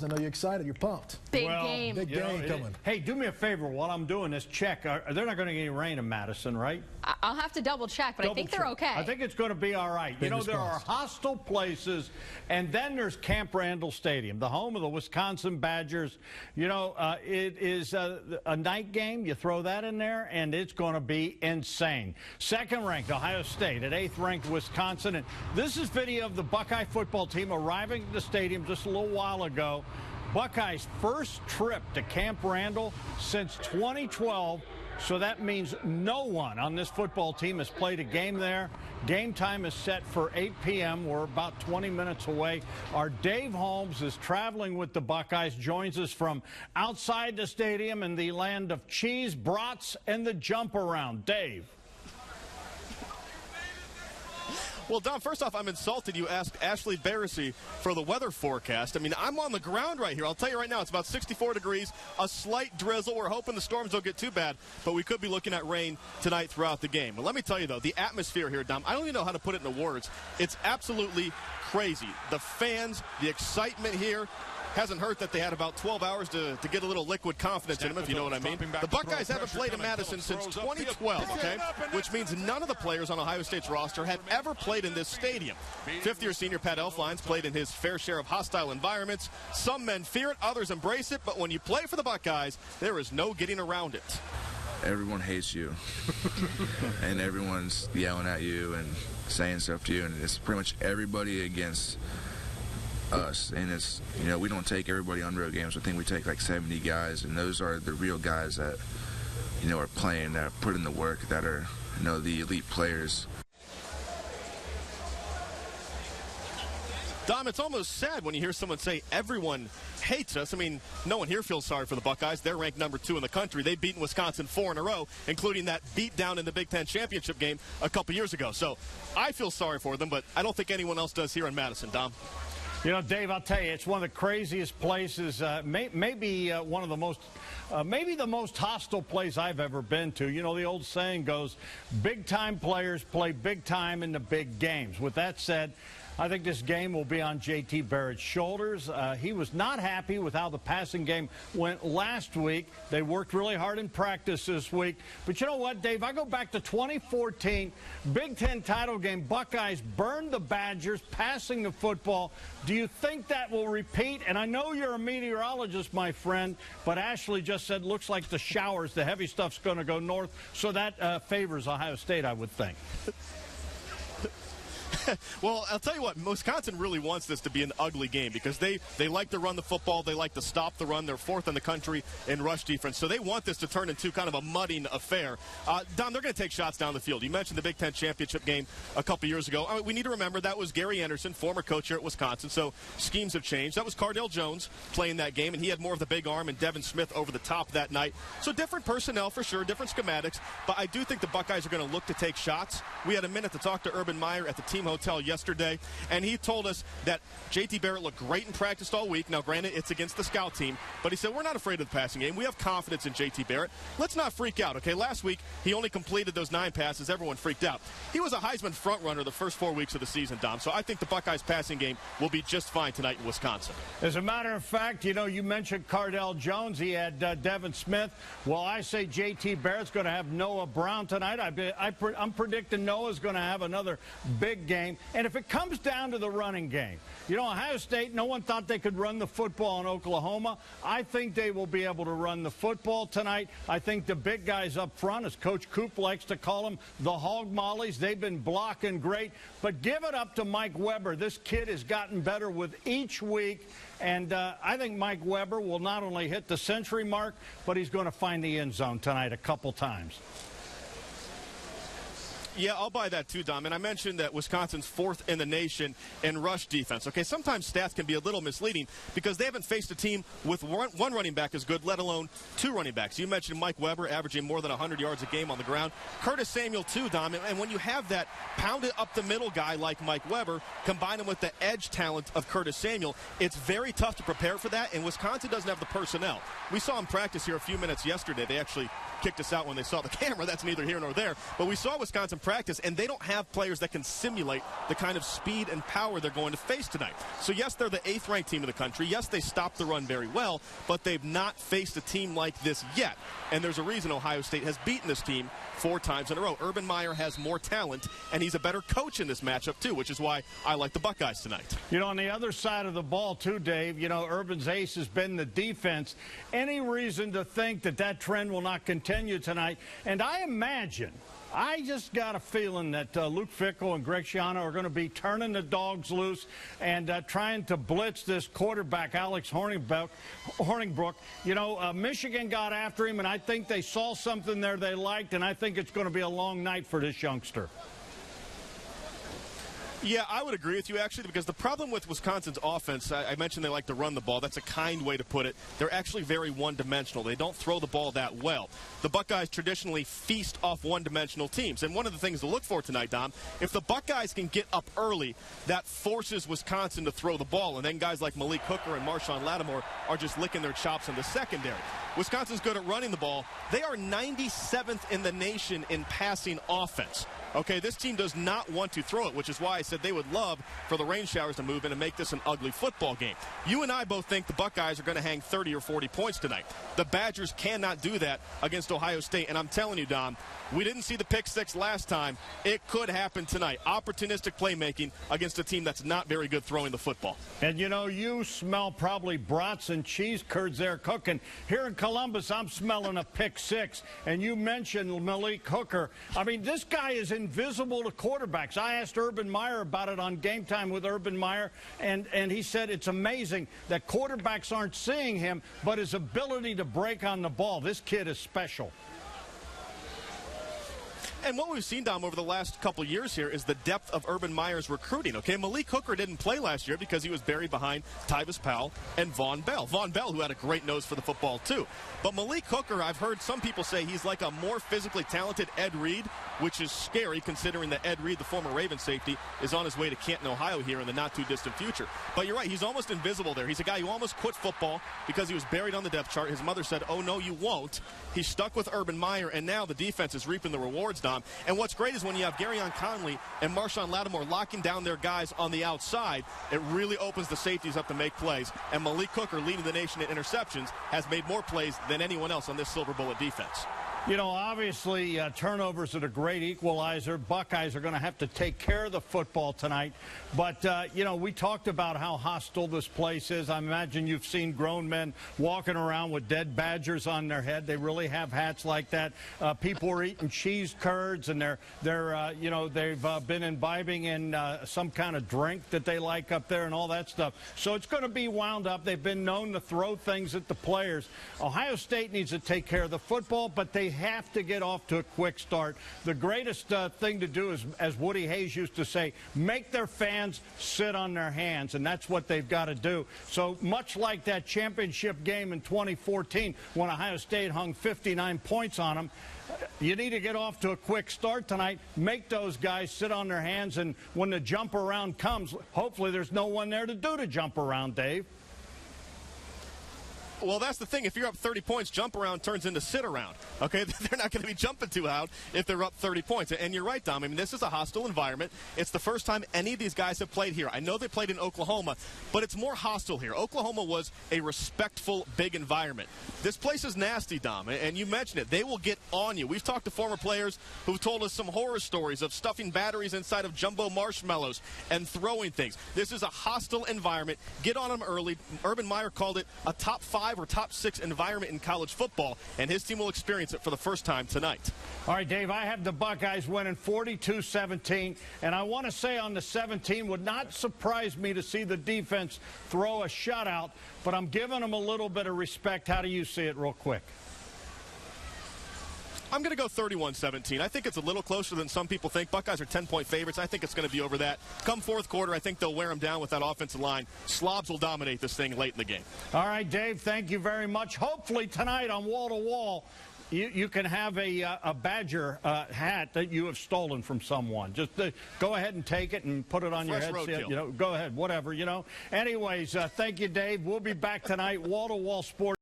I know you're excited. You're pumped. Big game. Big game coming. Hey, do me a favor while I'm doing this. Check. They're not going to get any rain in Madison, right? I'll have to double check, but I think they're okay. I think it's going to be all right. You know, there are hostile places, and then there's Camp Randall Stadium, the home of the Wisconsin Badgers. You know, it is a night game. You throw that in there, and it's going to be insane. Second-ranked Ohio State at 8th-ranked Wisconsin. And this is video of the Buckeye football team arriving at the stadium just a little while ago. Buckeyes' first trip to Camp Randall since 2012, so that means no one on this football team has played a game there. Game time is set for 8 p.m. We're about 20 minutes away. Our Dave Holmes is traveling with the Buckeyes, joins us from outside the stadium in the land of cheese, brats, and the jump around. Dave. Well, Don, first off, I'm insulted you asked Ashley Barrissey for the weather forecast. I mean, I'm on the ground right here. I'll tell you right now, it's about 64 degrees, a slight drizzle. We're hoping the storms don't get too bad, but we could be looking at rain tonight throughout the game. But let me tell you, though, the atmosphere here, Dom, I don't even know how to put it into words. It's absolutely crazy. The fans, the excitement here. Hasn't hurt that they had about 12 hours to get a little liquid confidence in them, if you know what I mean. The Buckeyes haven't played in Madison since 2012, okay? Which means none of the players on Ohio State's roster have ever played in this stadium. Fifth-year senior Pat Elflein's played in his fair share of hostile environments. Some men fear it, others embrace it, but when you play for the Buckeyes, there is no getting around it. Everyone hates you, and everyone's yelling at you and saying stuff to you, and it's pretty much everybody against us. And it's, you know, we don't take everybody on road games. I think we take like 70 guys, and those are the real guys that, you know, are playing, that put in the work, that are, you know, the elite players. Dom, it's almost sad when you hear someone say everyone hates us. I mean, no one here feels sorry for the Buckeyes. They're ranked number 2 in the country. They've beaten Wisconsin 4 in a row, including that beatdown in the Big Ten championship game a couple years ago. So I feel sorry for them, but I don't think anyone else does here in Madison, Dom. You know, Dave, I'll tell you, it's one of the craziest places, maybe one of the most, maybe the most hostile place I've ever been to. You know, the old saying goes, big-time players play big time in the big games. With that said, I think this game will be on J.T. Barrett's shoulders. He was not happy with how the passing game went last week. They worked really hard in practice this week. But you know what, Dave? I go back to 2014, Big Ten title game. Buckeyes burned the Badgers, passing the football. Do you think that will repeat? And I know you're a meteorologist, my friend, but Ashley just said looks like the showers, the heavy stuff's going to go north, so that favors Ohio State, I would think. Well, I'll tell you what, Wisconsin really wants this to be an ugly game because they like to run the football. They like to stop the run. They're 4th in the country in rush defense. So they want this to turn into kind of a mudding affair. Don, they're going to take shots down the field. You mentioned the Big Ten championship game a couple years ago. We need to remember that was Gary Anderson, former coach here at Wisconsin, so schemes have changed. That was Cardale Jones playing that game, and he had more of the big arm, and Devin Smith over the top that night. So different personnel for sure, different schematics, but I do think the Buckeyes are going to look to take shots. We had a minute to talk to Urban Meyer at the team hotel yesterday, and he told us that J.T. Barrett looked great in practice all week. Now, granted, it's against the scout team, but he said, we're not afraid of the passing game. We have confidence in J.T. Barrett. Let's not freak out, okay? Last week, he only completed those 9 passes. Everyone freaked out. He was a Heisman frontrunner the first 4 weeks of the season, Dom, so I think the Buckeyes passing game will be just fine tonight in Wisconsin. As a matter of fact, you know, you mentioned Cardale Jones. He had Devin Smith. Well, I say J.T. Barrett's going to have Noah Brown tonight. I'm predicting Noah's going to have another big game. And if it comes down to the running game, you know, Ohio State, no one thought they could run the football in Oklahoma. I think they will be able to run the football tonight. I think the big guys up front, as Coach Coop likes to call them, the hog mollies, they've been blocking great. But give it up to Mike Weber. This kid has gotten better with each week. And I think Mike Weber will not only hit the century mark, but he's going to find the end zone tonight a couple times. Yeah, I'll buy that too, Dom. And I mentioned that Wisconsin's 4th in the nation in rush defense. Okay, sometimes stats can be a little misleading because they haven't faced a team with one running back as good, let alone 2 running backs. You mentioned Mike Weber averaging more than 100 yards a game on the ground. Curtis Samuel too, Dom. And when you have that pounded up the middle guy like Mike Weber, combine him with the edge talent of Curtis Samuel, it's very tough to prepare for that. And Wisconsin doesn't have the personnel. We saw him practice here a few minutes yesterday. They actually kicked us out when they saw the camera. That's neither here nor there. But we saw Wisconsin practice, and they don't have players that can simulate the kind of speed and power they're going to face tonight. So, yes, they're the 8th-ranked team in the country. Yes, they stopped the run very well, but they've not faced a team like this yet. And there's a reason Ohio State has beaten this team 4 times in a row. Urban Meyer has more talent, and he's a better coach in this matchup, too, which is why I like the Buckeyes tonight. You know, on the other side of the ball, too, Dave, you know, Urban's ace has been the defense. Any reason to think that that trend will not continue tonight? And I just got a feeling that Luke Fickell and Greg Schiano are going to be turning the dogs loose and trying to blitz this quarterback, Alex Hornibrook. You know, Michigan got after him, and I think they saw something there they liked, and I think it's going to be a long night for this youngster. Yeah, I would agree with you, actually, because the problem with Wisconsin's offense, I mentioned they like to run the ball. That's a kind way to put it. They're actually very one-dimensional. They don't throw the ball that well. The Buckeyes traditionally feast off one-dimensional teams. And one of the things to look for tonight, Dom, if the Buckeyes can get up early, that forces Wisconsin to throw the ball. And then guys like Malik Hooker and Marshawn Lattimore are just licking their chops in the secondary. Wisconsin's good at running the ball. They are 97th in the nation in passing offense. Okay, this team does not want to throw it, which is why I said they would love for the rain showers to move in and make this an ugly football game. You and I both think the Buckeyes are going to hang 30 or 40 points tonight. The Badgers cannot do that against Ohio State, and I'm telling you, Dom, we didn't see the pick six last time. It could happen tonight. Opportunistic playmaking against a team that's not very good throwing the football. And, you know, you smell probably brats and cheese curds there cooking. Here in Columbus, I'm smelling a pick six, and you mentioned Malik Hooker. I mean, this guy is invisible to quarterbacks. I asked Urban Meyer about it on Game Time with Urban Meyer, and he said it's amazing that quarterbacks aren't seeing him, but his ability to break on the ball. This kid is special. And what we've seen, Dom, over the last couple years here is the depth of Urban Meyer's recruiting. Okay, Malik Hooker didn't play last year because he was buried behind Tyvis Powell and Von Bell. Von Bell, who had a great nose for the football, too. But Malik Hooker, I've heard some people say he's like a more physically talented Ed Reed, which is scary considering that Ed Reed, the former Ravens safety, is on his way to Canton, Ohio here in the not-too-distant future. But you're right, he's almost invisible there. He's a guy who almost quit football because he was buried on the depth chart. His mother said, oh, no, you won't. He's stuck with Urban Meyer, and now the defense is reaping the rewards, Dom. And what's great is when you have Garyon Conley and Marshawn Lattimore locking down their guys on the outside, it really opens the safeties up to make plays. And Malik Hooker, leading the nation in interceptions, has made more plays than anyone else on this Silver Bullet defense. You know, obviously, turnovers are a great equalizer. Buckeyes are going to have to take care of the football tonight. But, you know, we talked about how hostile this place is. I imagine you've seen grown men walking around with dead badgers on their head. They really have hats like that. People are eating cheese curds, and they're you know, they've been imbibing in some kind of drink that they like up there and all that stuff. So it's going to be wound up. They've been known to throw things at the players. Ohio State needs to take care of the football, but they have to get off to a quick start. The greatest thing to do is, as Woody Hayes used to say, make their fans sit on their hands, and that's what they've got to do. So much like that championship game in 2014 when Ohio State hung 59 points on them, you need to get off to a quick start tonight, make those guys sit on their hands, and when the jump around comes, hopefully there's no one there to do the jump around, Dave. Well, that's the thing. If you're up 30 points, jump around turns into sit around. Okay, they're not going to be jumping too loud if they're up 30 points. And you're right, Dom. I mean, this is a hostile environment. It's the first time any of these guys have played here. I know they played in Oklahoma, but it's more hostile here. Oklahoma was a respectful, big environment. This place is nasty, Dom, and you mentioned it. They will get on you. We've talked to former players who've told us some horror stories of stuffing batteries inside of jumbo marshmallows and throwing things. This is a hostile environment. Get on them early. Urban Meyer called it a top 5 or top 6 environment in college football, and his team will experience it for the first time tonight. All right, Dave, I have the Buckeyes winning 42-17, and I want to say on the 17, would not surprise me to see the defense throw a shutout, but I'm giving them a little bit of respect. How do you see it real quick? I'm going to go 31-17. I think it's a little closer than some people think. Buckeyes are 10-point favorites. I think it's going to be over that. Come fourth quarter, I think they'll wear them down with that offensive line. Slobs will dominate this thing late in the game. All right, Dave, thank you very much. Hopefully tonight on Wall to Wall, you can have a Badger hat that you have stolen from someone. Just go ahead and take it and put it on your head. You know, go ahead, whatever, you know. Anyways, thank you, Dave. We'll be back tonight. Wall to Wall Sports.